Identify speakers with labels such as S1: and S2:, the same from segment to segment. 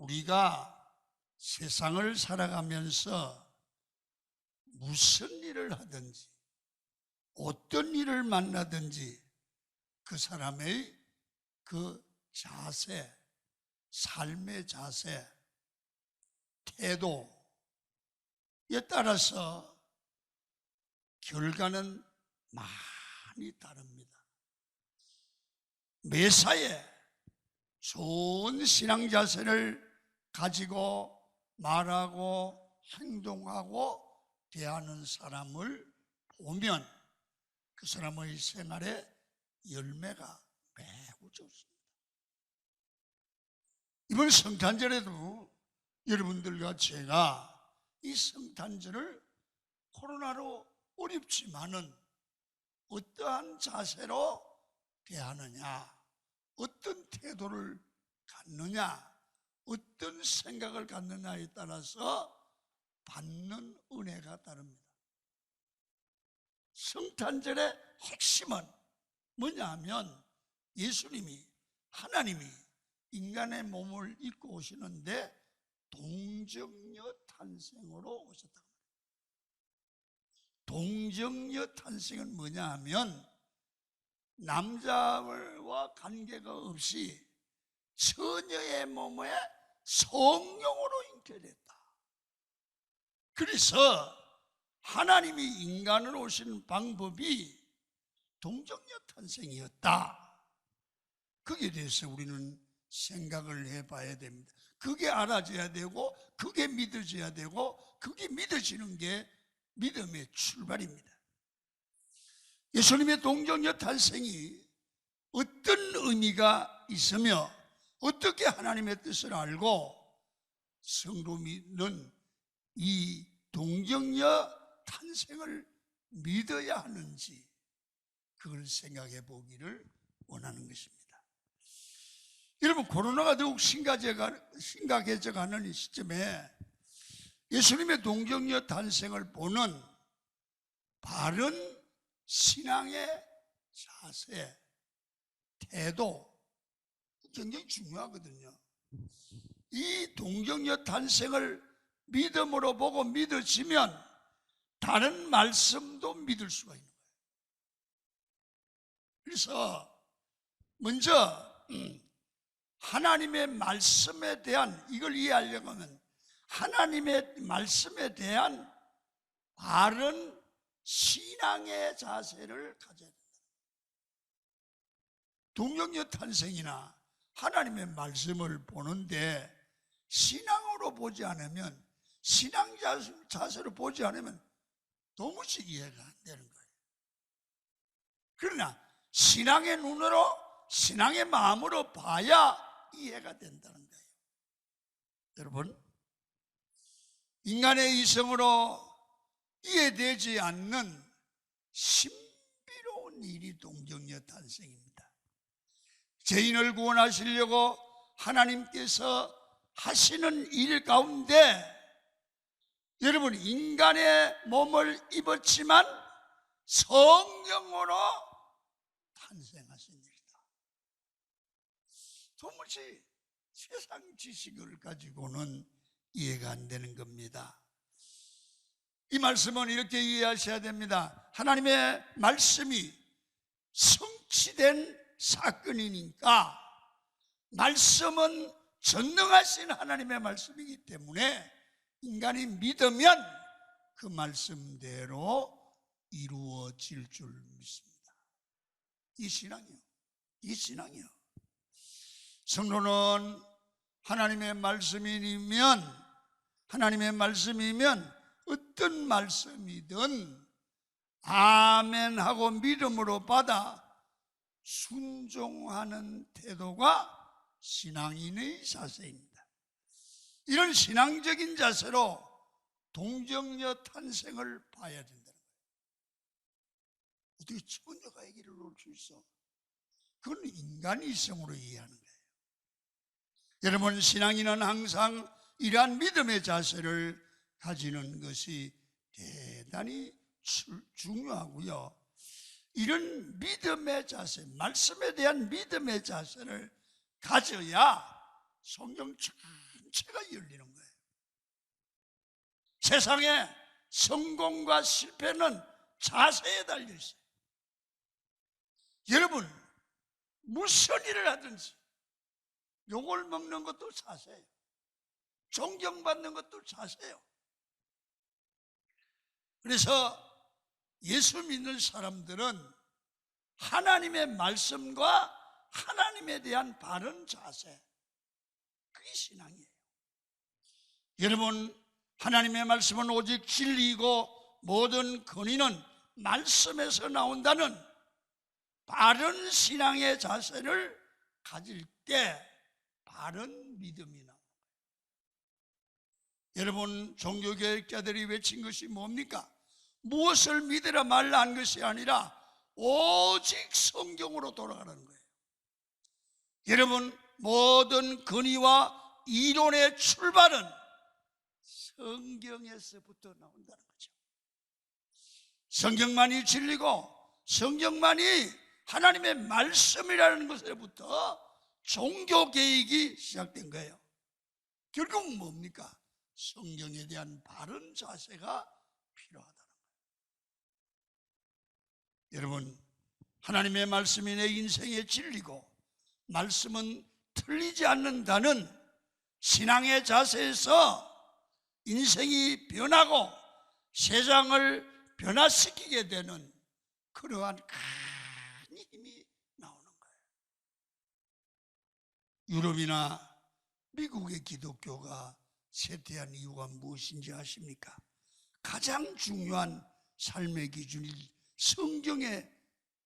S1: 우리가 세상을 살아가면서 무슨 일을 하든지 어떤 일을 만나든지 그 사람의 그 자세, 삶의 자세, 태도에 따라서 결과는 많이 다릅니다. 매사에 좋은 신앙 자세를 가지고 말하고 행동하고 대하는 사람을 보면 그 사람의 생활에 열매가 매우 좋습니다. 이번 성탄절에도 여러분들과 제가 이 성탄절을 코로나로 어렵지만은 어떠한 자세로 대하느냐, 어떤 태도를 갖느냐, 어떤 생각을 갖느냐에 따라서 받는 은혜가 다릅니다. 성탄절의 핵심은 뭐냐 하면 예수님이, 하나님이 인간의 몸을 입고 오시는데 동정녀 탄생으로 오셨다. 동정녀 탄생은 뭐냐 하면 남자와 관계가 없이 처녀의 몸에 성령으로 잉태됐다. 그래서 하나님이 인간을 오시는 방법이 동정녀 탄생이었다. 거기에 대해서 우리는 생각을 해봐야 됩니다. 그게 알아져야 되고 그게 믿어져야 되고 그게 믿어지는 게 믿음의 출발입니다. 예수님의 동정녀 탄생이 어떤 의미가 있으며 어떻게 하나님의 뜻을 알고 성도는 이 동정녀 탄생을 믿어야 하는지 그걸 생각해 보기를 원하는 것입니다. 여러분, 코로나가 더욱 심각해져가는 이 시점에 예수님의 동정녀 탄생을 보는 바른 신앙의 자세, 태도 굉장히 중요하거든요. 이 동정녀 탄생을 믿음으로 보고 믿어지면 다른 말씀도 믿을 수가 있는 거예요. 그래서 먼저 하나님의 말씀에 대한, 이걸 이해하려고 하면 하나님의 말씀에 대한 바른 신앙의 자세를 가져야 된다. 동정녀 탄생이나 하나님의 말씀을 보는데 신앙으로 보지 않으면, 신앙 자세로 보지 않으면 도무지 이해가 안 되는 거예요. 그러나 신앙의 눈으로, 신앙의 마음으로 봐야 이해가 된다는 거예요. 여러분, 인간의 이성으로 이해되지 않는 신비로운 일이 동정녀 탄생입니다. 죄인을 구원하시려고 하나님께서 하시는 일 가운데 여러분, 인간의 몸을 입었지만 성령으로 탄생하신 일이다. 도무지 세상 지식을 가지고는 이해가 안 되는 겁니다. 이 말씀은 이렇게 이해하셔야 됩니다. 하나님의 말씀이 성취된 사건이니까 말씀은 전능하신 하나님의 말씀이기 때문에 인간이 믿으면 그 말씀대로 이루어질 줄 믿습니다. 이 신앙이요. 성도는 하나님의 말씀이면 어떤 말씀이든 아멘하고 믿음으로 받아 순종하는 태도가 신앙인의 자세입니다. 이런 신앙적인 자세로 동정녀 탄생을 봐야 된다는 거예요. 어떻게 처녀가 아기를 낳을 수 있어? 그건 인간의 이성으로 이해하는 거예요. 여러분, 신앙인은 항상 이러한 믿음의 자세를 가지는 것이 대단히 중요하고요. 이런 믿음의 자세, 말씀에 대한 믿음의 자세를 가져야 성경 통째가 열리는 거예요. 세상에 성공과 실패는 자세에 달려 있어요. 여러분, 무슨 일을 하든지 욕을 먹는 것도 자세예요. 존경받는 것도 자세예요. 그래서 예수 믿는 사람들은 하나님의 말씀과 하나님에 대한 바른 자세, 그게 신앙이에요. 여러분, 하나님의 말씀은 오직 진리이고 모든 권위는 말씀에서 나온다는 바른 신앙의 자세를 가질 때 바른 믿음이 나옵니다. 여러분, 종교개혁자들이 외친 것이 뭡니까? 무엇을 믿으라 말라 한 것이 아니라 오직 성경으로 돌아가라는 거예요. 여러분, 모든 권위와 이론의 출발은 성경에서부터 나온다는 거죠. 성경만이 진리고 성경만이 하나님의 말씀이라는 것에부터 종교개혁이 시작된 거예요. 결국 뭡니까? 성경에 대한 바른 자세가 필요하다는 거예요. 여러분, 하나님의 말씀이 내 인생의 진리고 말씀은 틀리지 않는다는 신앙의 자세에서 인생이 변하고 세상을 변화시키게 되는 그러한 큰 힘이 나오는 거예요. 유럽이나 미국의 기독교가 쇠퇴한 이유가 무엇인지 아십니까? 가장 중요한 삶의 기준이 성경의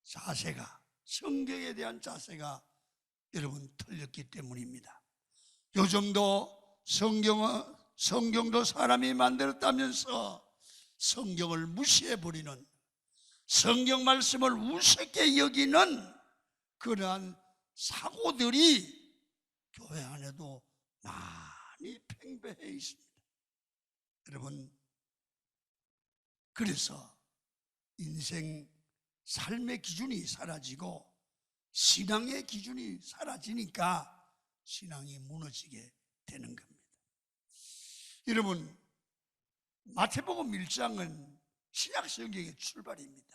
S1: 자세가, 성경에 대한 자세가 여러분 틀렸기 때문입니다. 요즘도 성경도 사람이 만들었다면서 성경을 무시해버리는, 성경 말씀을 우습게 여기는 그러한 사고들이 교회 안에도 많이 팽배해 있습니다. 여러분, 그래서 인생 삶의 기준이 사라지고 신앙의 기준이 사라지니까 신앙이 무너지게 되는 겁니다. 여러분, 마태복음 1장은 신약 성경의 출발입니다.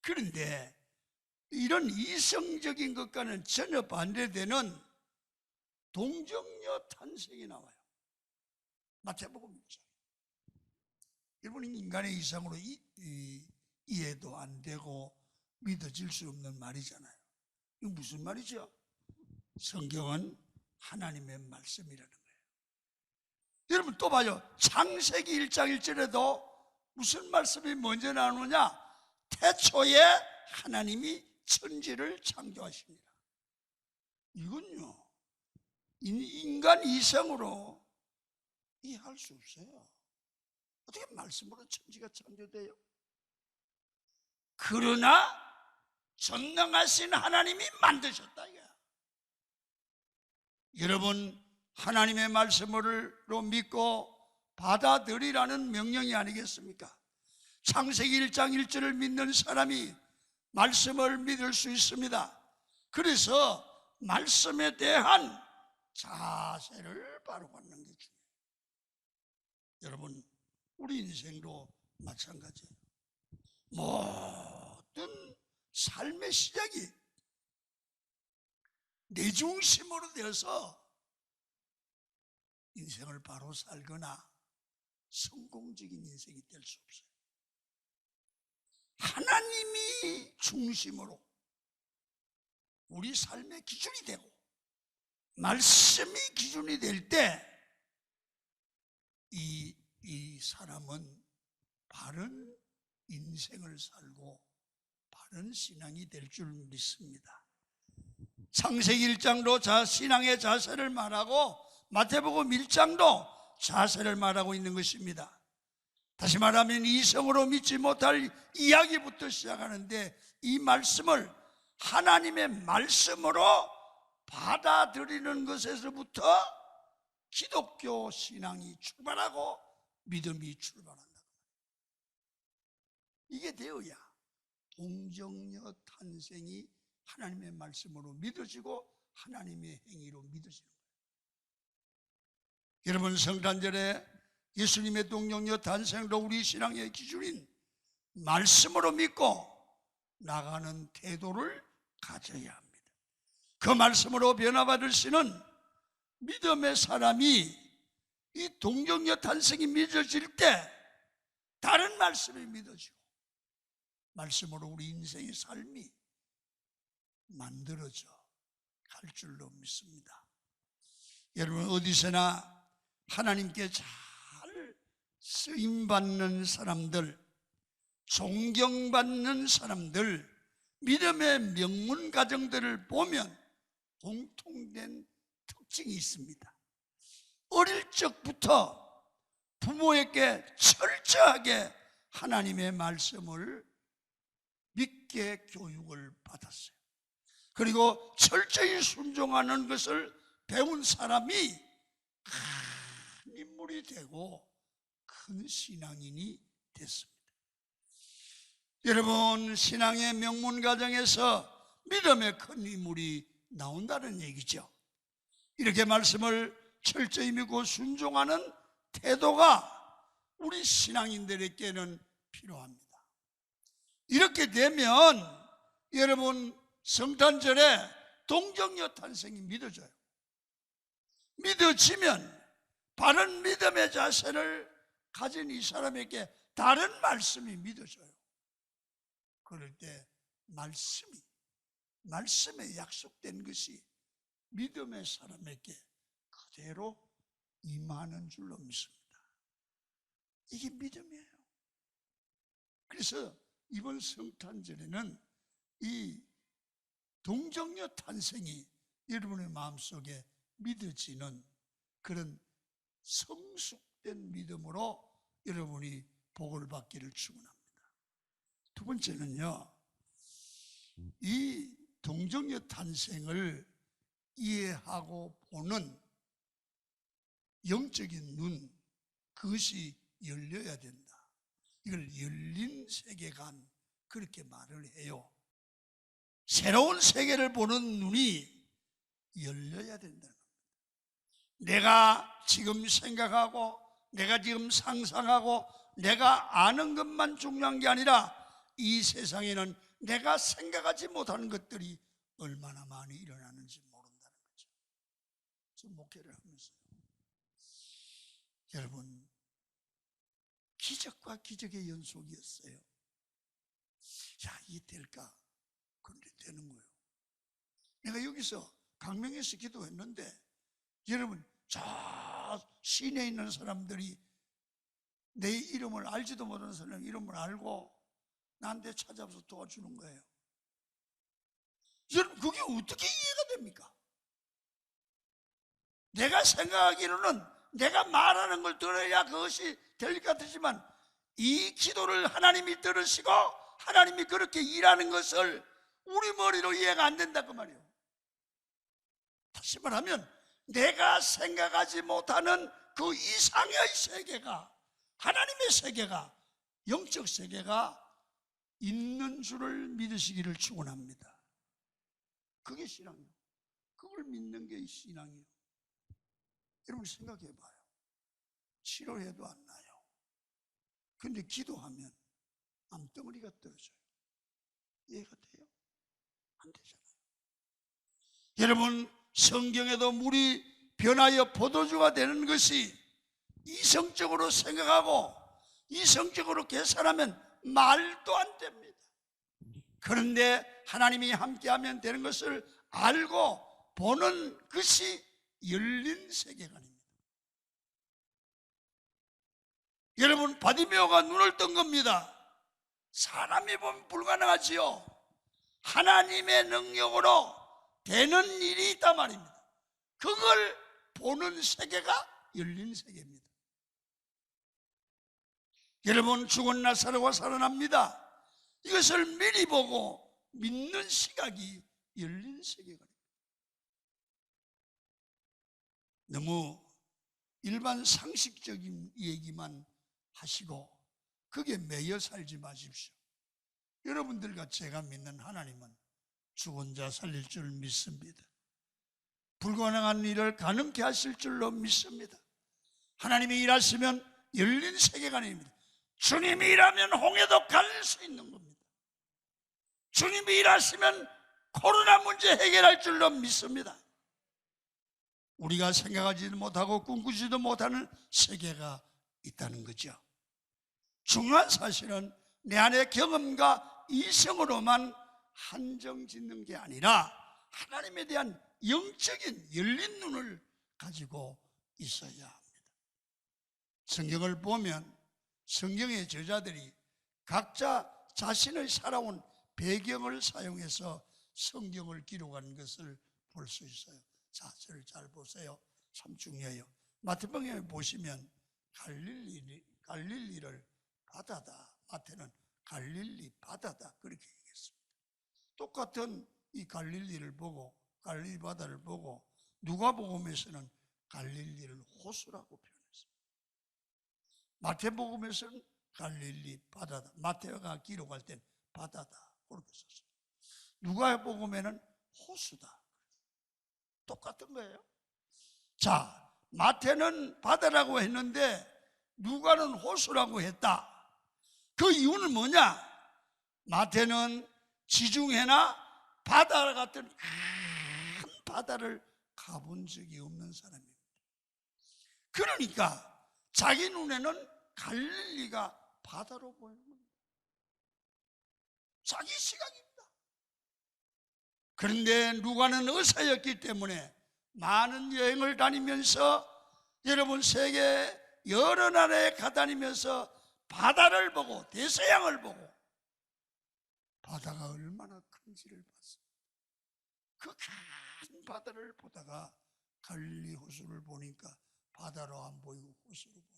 S1: 그런데 이런 이성적인 것과는 전혀 반대되는 동정녀 탄생이 나와요. 마태복음 1장. 여러분, 인간의 이상으로 이해도 안 되고 믿어질 수 없는 말이잖아요. 이거 무슨 말이죠? 성경은 하나님의 말씀이라는 거예요. 여러분, 또 봐요. 창세기 1장 1절에도 무슨 말씀이 먼저 나오느냐? 태초에 하나님이 천지를 창조하십니다. 이건요, 인간 이성으로 이해할 수 없어요. 어떻게 말씀으로 천지가 창조돼요? 그러나 전능하신 하나님이 만드셨다 이거야. 여러분, 하나님의 말씀으로 믿고 받아들이라는 명령이 아니겠습니까? 창세기 1장 1절을 믿는 사람이 말씀을 믿을 수 있습니다. 그래서 말씀에 대한 자세를 바로 갖는 게 중요해요. 여러분, 우리 인생도 마찬가지예요. 모든 삶의 시작이 내 중심으로 되어서 인생을 바로 살거나 성공적인 인생이 될 수 없어요. 하나님이 중심으로 우리 삶의 기준이 되고 말씀이 기준이 될 때 이 사람은 바른 인생을 살고 바른 신앙이 될 줄 믿습니다. 창세기 1장도 신앙의 자세를 말하고 마태복음 1장도 자세를 말하고 있는 것입니다. 다시 말하면 이성으로 믿지 못할 이야기부터 시작하는데 이 말씀을 하나님의 말씀으로 받아들이는 것에서부터 기독교 신앙이 출발하고 믿음이 출발한다. 이게 되어야 동정녀 탄생이 하나님의 말씀으로 믿어지고 하나님의 행위로 믿어지는 거예요. 여러분, 성탄절에 예수님의 동정녀 탄생도 우리 신앙의 기준인 말씀으로 믿고 나가는 태도를 가져야 합니다. 그 말씀으로 변화받으시는 믿음의 사람이 이 동정녀 탄생이 믿어질 때 다른 말씀이 믿어지고 말씀으로 우리 인생의 삶이 만들어져 갈 줄로 믿습니다. 여러분, 어디서나 하나님께 잘 쓰임받는 사람들, 존경받는 사람들, 믿음의 명문 가정들을 보면 공통된 특징이 있습니다. 어릴 적부터 부모에게 철저하게 하나님의 말씀을 믿게 교육을 받았어요. 그리고 철저히 순종하는 것을 배운 사람이 큰 인물이 되고 큰 신앙인이 됐습니다. 여러분, 신앙의 명문 가정에서 믿음의 큰 인물이 나온다는 얘기죠. 이렇게 말씀을 철저히 믿고 순종하는 태도가 우리 신앙인들에게는 필요합니다. 이렇게 되면 여러분, 성탄절에 동정녀 탄생이 믿어져요. 믿어지면 바른 믿음의 자세를 가진 이 사람에게 다른 말씀이 믿어져요. 그럴 때 말씀에 약속된 것이 믿음의 사람에게 그대로 임하는 줄로 믿습니다. 이게 믿음이에요. 그래서 이번 성탄절에는 이 동정녀 탄생이 여러분의 마음속에 믿어지는 그런 성숙된 믿음으로 여러분이 복을 받기를 축원합니다. 두 번째는요, 이 동정녀 탄생을 이해하고 보는 영적인 눈, 그것이 열려야 된다. 이걸 열린 세계관, 그렇게 말을 해요. 새로운 세계를 보는 눈이 열려야 된다는 겁니다. 내가 지금 생각하고 내가 지금 상상하고 내가 아는 것만 중요한 게 아니라 이 세상에는 내가 생각하지 못하는 것들이 얼마나 많이 일어나는지 모른다는 거죠. 저 목회를 하면서요, 여러분, 기적과 기적의 연속이었어요. 야, 이게 될까? 그런데 되는 거예요. 내가 여기서 강명에서 기도했는데 여러분, 저 시내에 있는 사람들이 내 이름을 알지도 못하는 사람 이름을 알고 나한테 찾아와서 도와주는 거예요. 여러분, 그게 어떻게 이해가 됩니까? 내가 생각하기로는 내가 말하는 걸 들어야 그것이 될 것 같지만 이 기도를 하나님이 들으시고 하나님이 그렇게 일하는 것을 우리 머리로 이해가 안 된다 그 말이에요. 다시 말하면 내가 생각하지 못하는 그 이상의 세계가, 하나님의 세계가, 영적 세계가 있는 줄을 믿으시기를 축원합니다. 그게 신앙이에요. 그걸 믿는 게 신앙이에요. 여러분 생각해 봐요. 치료해도 안 나요. 근데 기도하면 암덩어리가 떨어져요. 이해가 돼요? 안 되잖아요. 여러분, 성경에도 물이 변하여 포도주가 되는 것이 이성적으로 생각하고 이성적으로 계산하면 말도 안 됩니다. 그런데 하나님이 함께하면 되는 것을 알고 보는 것이 열린 세계관입니다. 여러분, 바디메오가 눈을 뜬 겁니다. 사람이 보면 불가능하지요. 하나님의 능력으로 되는 일이 있단 말입니다. 그걸 보는 세계가 열린 세계입니다. 여러분, 죽은 나사로가 살아납니다. 이것을 미리 보고 믿는 시각이 열린 세계관입니다. 너무 일반 상식적인 얘기만 하시고 그게 매여 살지 마십시오. 여러분들과 제가 믿는 하나님은 죽은 자 살릴 줄 믿습니다. 불가능한 일을 가능케 하실 줄로 믿습니다. 하나님이 일하시면 열린 세계관입니다. 주님이 일하면 홍해도 갈릴 수 있는 겁니다. 주님이 일하시면 코로나 문제 해결할 줄로 믿습니다. 우리가 생각하지도 못하고 꿈꾸지도 못하는 세계가 있다는 거죠. 중요한 사실은 내 안의 경험과 이성으로만 한정 짓는 게 아니라 하나님에 대한 영적인 열린 눈을 가지고 있어야 합니다. 성경을 보면 성경의 저자들이 각자 자신의 살아온 배경을 사용해서 성경을 기록한 것을 볼 수 있어요. 자, 저를 잘 보세요. 참 중요해요. 마태복음에 보시면 갈릴리를 바다다. 마태는 갈릴리 바다다 그렇게 얘기했습니다. 똑같은 이 갈릴리를 보고 갈릴리 바다를 보고 누가복음에서는 갈릴리를 호수라고 표현했습니다. 마태복음에서는 갈릴리 바다다. 마태가 기록할 땐 바다다 그렇게 썼어요. 누가복음에는 호수다. 똑같은 거예요. 자, 마태는 바다라고 했는데 누가는 호수라고 했다. 그 이유는 뭐냐? 마태는 지중해나 바다 같은 큰 바다를 가본 적이 없는 사람입니다. 그러니까 자기 눈에는 갈릴리가 바다로 보이는 겁니다. 자기 시각입니다. 그런데 누가는 의사였기 때문에 많은 여행을 다니면서 여러분 세계 여러 나라에 가다니면서 바다를 보고 대서양을 보고 바다가 얼마나 큰지를 봤습니다. 그 큰 바다를 보다가 갈릴리 호수를 보니까 바다로 안 보이고 호수로 보입니다.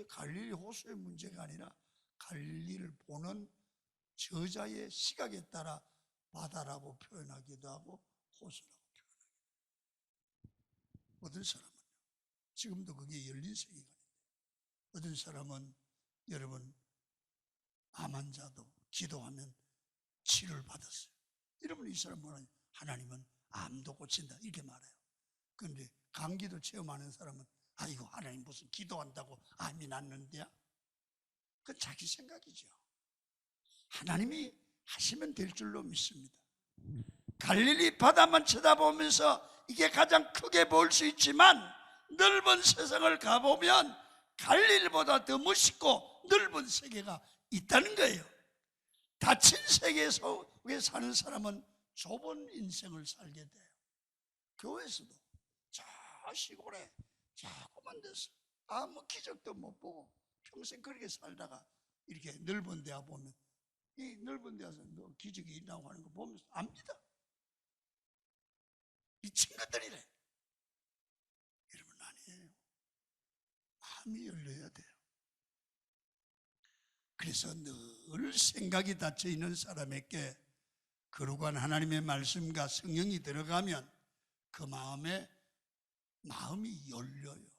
S1: 갈릴리 호수의 문제가 아니라 갈릴리를 보는 저자의 시각에 따라 바다라고 표현하기도 하고 호수라고 표현하기도 합니다. 어떤 사람은요, 지금도 그게 열린 세계관인데 어떤 사람은 여러분 암 환자도 기도하면 치료를 받았어요. 여러분 이 사람 뭐라냐? 하나님은 암도 고친다 이렇게 말해요. 그런데 감기도 체험하는 사람은 아이고 하나님 무슨 기도한다고 암이 낫는데야? 그건 자기 생각이죠. 하나님이 하시면 될 줄로 믿습니다. 갈릴리 바다만 쳐다보면서 이게 가장 크게 보일 수 있지만 넓은 세상을 가보면 갈릴리보다 더 멋있고 넓은 세계가 있다는 거예요. 닫힌 세계 속에 사는 사람은 좁은 인생을 살게 돼요. 교회에서도 저 시골에 자꾸만 데서 아무 기적도 못 보고 평생 그렇게 살다가 이렇게 넓은 데 보면 이 넓은 데서 기적이 있다고 하는 거 보면서 압니다. 미친 것들이래. 여러분 아니에요. 마음이 열려야 돼요. 그래서 늘 생각이 닫혀 있는 사람에게 거룩한 하나님의 말씀과 성령이 들어가면 그 마음이 열려요.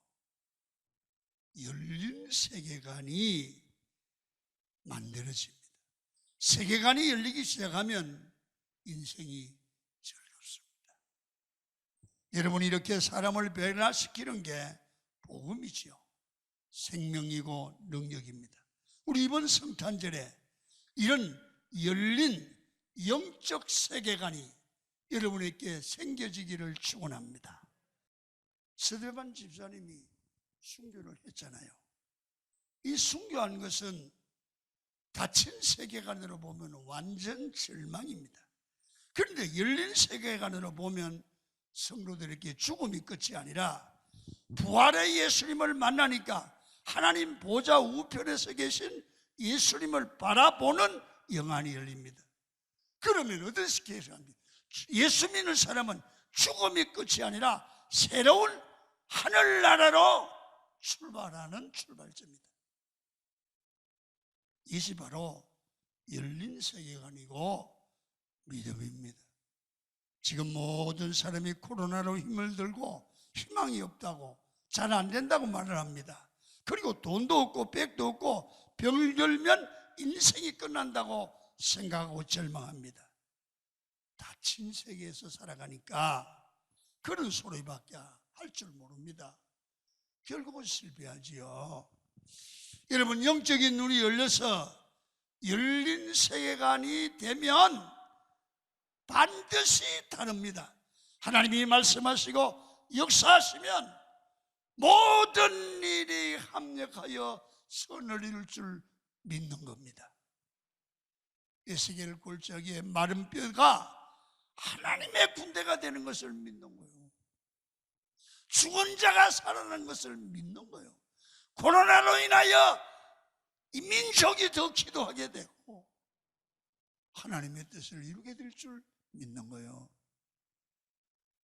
S1: 열린 세계관이 만들어집니다. 세계관이 열리기 시작하면 인생이 즐겁습니다. 여러분이 이렇게 사람을 변화시키는 게 복음이지요. 생명이고 능력입니다. 우리 이번 성탄절에 이런 열린 영적 세계관이 여러분에게 생겨지기를 축원합니다. 스데반 집사님이 순교를 했잖아요. 이 순교한 것은 닫힌 세계관으로 보면 완전 절망입니다. 그런데 열린 세계관으로 보면 성도들에게 죽음이 끝이 아니라 부활의 예수님을 만나니까 하나님 보좌 우편에서 계신 예수님을 바라보는 영안이 열립니다. 그러면 어떻게 해야 합니까? 예수 믿는 사람은 죽음이 끝이 아니라 새로운 하늘나라로 출발하는 출발점이다. 이것이 바로 열린 세계관이고 믿음입니다. 지금 모든 사람이 코로나로 힘을 들고 희망이 없다고 잘 안 된다고 말을 합니다. 그리고 돈도 없고 백도 없고 병을 들면 인생이 끝난다고 생각하고 절망합니다. 닫힌 세계에서 살아가니까 그런 소리밖에 할 줄 모릅니다. 결국은 실패하지요. 여러분, 영적인 눈이 열려서 열린 세계관이 되면 반드시 다릅니다. 하나님이 말씀하시고 역사하시면 모든 일이 합력하여 선을 이룰 줄 믿는 겁니다. 에스겔 골짜기에 마른 뼈가 하나님의 군대가 되는 것을 믿는 거예요. 죽은 자가 살아난 것을 믿는 거예요. 코로나로 인하여 이 민족이 더 기도하게 되고 하나님의 뜻을 이루게 될 줄 믿는 거예요.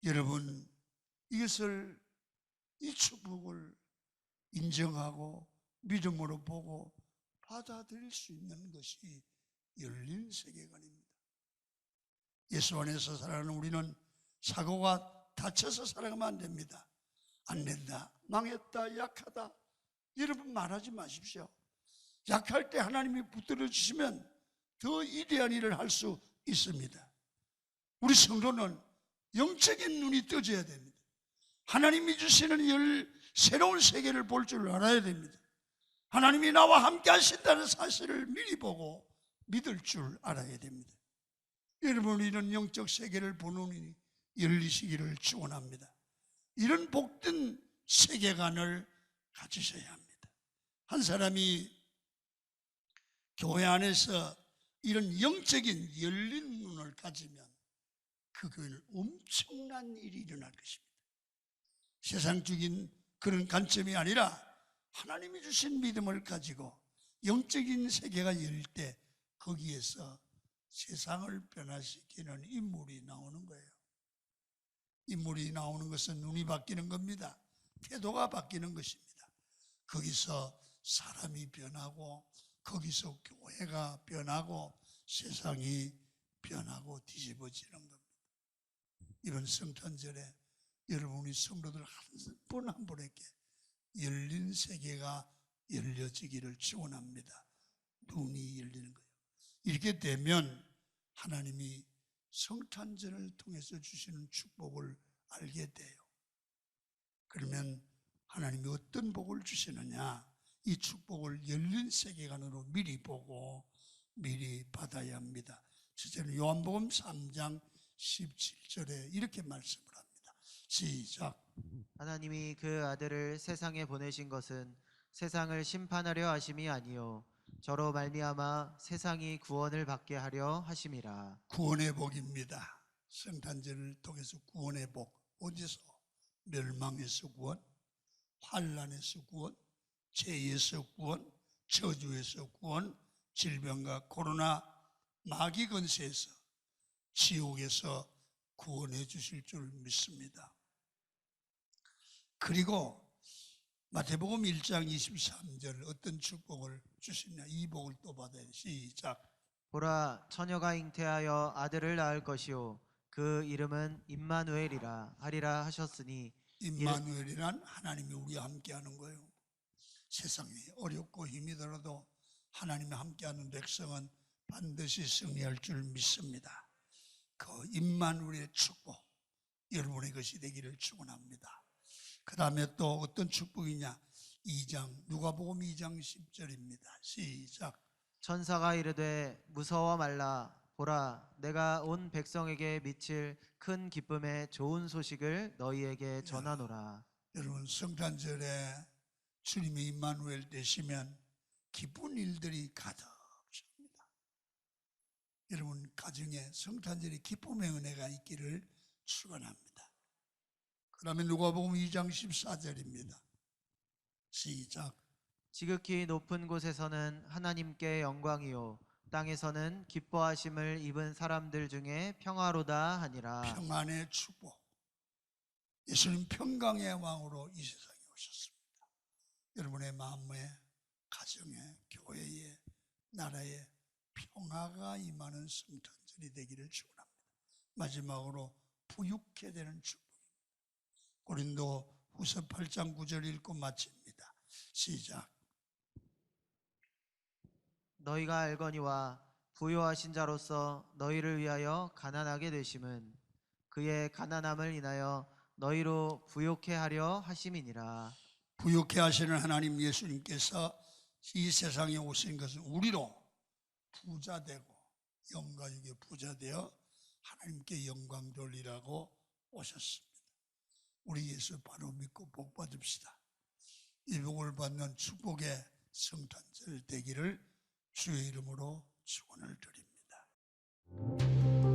S1: 여러분, 이것을, 이 축복을 인정하고 믿음으로 보고 받아들일 수 있는 것이 열린 세계관입니다. 예수 안에서 살아가는 우리는 사고가 다쳐서 살아가면 안 됩니다. 안 된다, 망했다, 약하다, 여러분 말하지 마십시오. 약할 때 하나님이 붙들어 주시면 더 위대한 일을 할 수 있습니다. 우리 성도는 영적인 눈이 떠져야 됩니다. 하나님이 주시는 새로운 세계를 볼 줄 알아야 됩니다. 하나님이 나와 함께 하신다는 사실을 미리 보고 믿을 줄 알아야 됩니다. 여러분, 우리는 영적 세계를 보는 눈이 열리시기를 축원합니다. 이런 복된 세계관을 가지셔야 합니다. 한 사람이 교회 안에서 이런 영적인 열린 눈을 가지면 그 교회는 엄청난 일이 일어날 것입니다. 세상적인 그런 관점이 아니라 하나님이 주신 믿음을 가지고 영적인 세계가 열릴 때 거기에서 세상을 변화시키는 인물이 나오는 거예요. 인물이 나오는 것은 눈이 바뀌는 겁니다. 태도가 바뀌는 것입니다. 거기서 사람이 변하고 거기서 교회가 변하고 세상이 변하고 뒤집어지는 겁니다. 이번 성탄절에 여러분이 성도들 한 분 한 분에게 열린 세계가 열려지기를 축원합니다. 눈이 열리는 거예요. 이렇게 되면 하나님이 성탄절을 통해서 주시는 축복을 알게 돼요. 그러면 하나님이 어떤 복을 주시느냐, 이 축복을 열린 세계관으로 미리 보고 미리 받아야 합니다. 실제로 요한복음 3장 17절에 이렇게 말씀을 합니다. 시작.
S2: 하나님이 그 아들을 세상에 보내신 것은 세상을 심판하려 하심이 아니요 저로 말미암아 세상이 구원을 받게 하려 하심이라.
S1: 구원의 복입니다. 성탄절을 통해서 구원의 복. 어디서? 멸망에서 구원, 환난에서 구원, 죄에서 구원, 저주에서 구원, 질병과 코로나 마귀 권세에서, 지옥에서 구원해 주실 줄 믿습니다. 그리고 마태복음 1장 23절 어떤 축복을 주시냐, 이 복을 또 받아야 돼. 시작.
S2: 보라, 처녀가 잉태하여 아들을 낳을 것이요 그 이름은 임마누엘이라 하리라 하셨으니.
S1: 임마누엘이란 하나님이 우리와 함께하는 거예요. 세상이 어렵고 힘이 들어도 하나님이 함께하는 백성은 반드시 승리할 줄 믿습니다. 그 임마누엘의 축복 여러분의 것이 되기를 축원합니다. 그 다음에 또 어떤 축복이냐, 2장 누가복음 2장 10절입니다. 시작.
S2: 천사가 이르되 무서워 말라. 보라, 내가 온 백성에게 미칠 큰 기쁨의 좋은 소식을 너희에게 전하노라.
S1: 여러분, 성탄절에 주님이 임마누엘 되시면 기쁜 일들이 가득합니다. 여러분 가정에 성탄절에 기쁨의 은혜가 있기를 축원합니다. 그 다음에 누가복음 2장 14절입니다. 시작.
S2: 지극히 높은 곳에서는 하나님께 영광이요 땅에서는 기뻐하심을 입은 사람들 중에 평화로다 하니라.
S1: 평안의 축복. 예수님 평강의 왕으로 이 세상에 오셨습니다. 여러분의 마음에, 가정에, 교회에, 나라에 평화가 임하는 성탄절이 되기를 축원합니다. 마지막으로 부유케 되는 축복입니다. 고린도 후서 8장 9절 읽고 마칩니다. 시작.
S2: 너희가 알거니와 부요하신 자로서 너희를 위하여 가난하게 되심은 그의 가난함을 인하여 너희로 부욕해 하려 하심이니라.
S1: 부욕해 하시는 하나님 예수님께서 이 세상에 오신 것은 우리로 부자되고 영광에게 부자되어 하나님께 영광 돌리라고 오셨습니다. 우리 예수 바로 믿고 복 받읍시다. 이 복을 받는 축복의 성탄절 되기를 주의 이름으로 축원을 드립니다.